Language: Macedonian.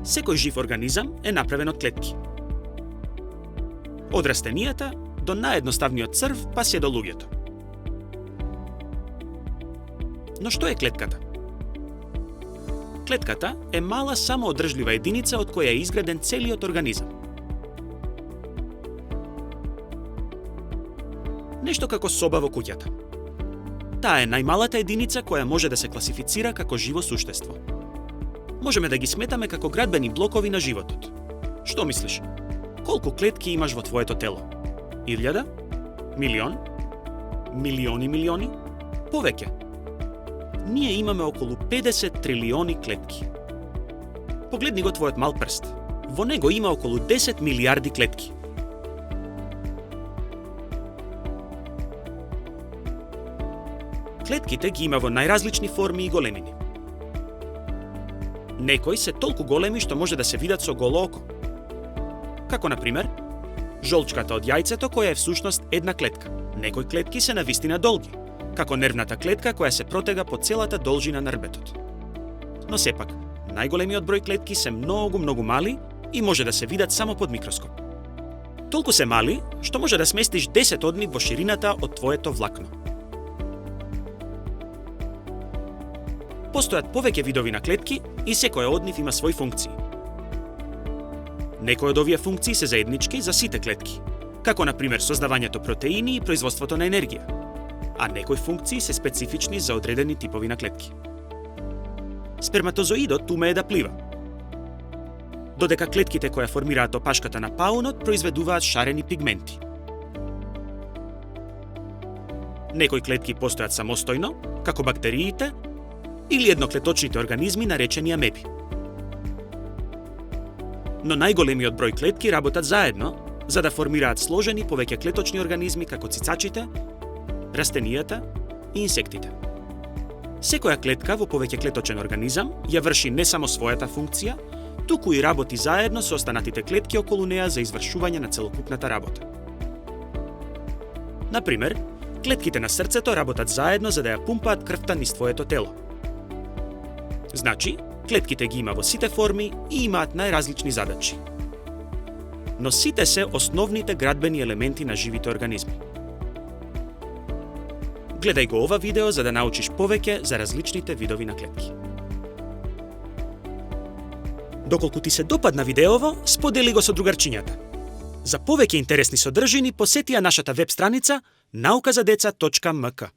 Секој жив организам е направен од клетки. Од растенијата до наједноставниот црв, па се до луѓето. Но што е клетката? Клетката е мала самоодржлива единица од која е изграден целиот организам. Нешто како соба во куќата. Таа е најмалата единица која може да се класифицира како живо суштество. Можеме да ги сметаме како градбени блокови на животот. Што мислиш? Колку клетки имаш во твоето тело? 1000? Милион? Милиони? Повеќе. Ние имаме околу 50 трилиони клетки. Погледни го твојот мал прст. Во него има околу 10 милиарди клетки. Клетките ги има во најразлични форми и големини. Некои се толку големи што може да се видат со голо око. Како, например, жолчката од јајцето која е всушност една клетка. Некои клетки се навистина долги, како нервната клетка која се протега по целата должина на рбетот. Но сепак, најголемиот број клетки се многу мали и може да се видат само под микроскоп. Толку се мали што може да сместиш 10 од нив во ширината од твоето влакно. Постојат повеќе видови на клетки и секоја од нив има своји функции. Некои од овие функции се заеднички за сите клетки, како например создавањето протеини и производството на енергија, а некои функции се специфични за одредени типови на клетки. Сперматозоидот умее да плива, додека клетките кои формираат опашката на паунот произведуваат шарени пигменти. Некои клетки постојат самостојно, како бактериите или едноклеточните организми наречени амеби. Но најголемиот број клетки работат заедно за да формираат сложени повеќе клеточни организми како цицачите, растенијата и инсектите. Секоја клетка во повеќе клеточен организам ја врши не само својата функција, туку и работи заедно со останатите клетки околу неа за извршување на целокупната работа. Например, клетките на срцето работат заедно за да ја пумпаат крвта низ твоето тело. Значи, клетките ги има во сите форми и имаат најразлични задачи. Но сите се основните градбени елементи на живите организми. Гледај го ова видео за да научиш повеќе за различните видови на клетки. Доколку ти се допадна видеово, сподели го со другарчињата. За повеќе интересни содржини посети ја нашата веб страница naukazadeca.mk.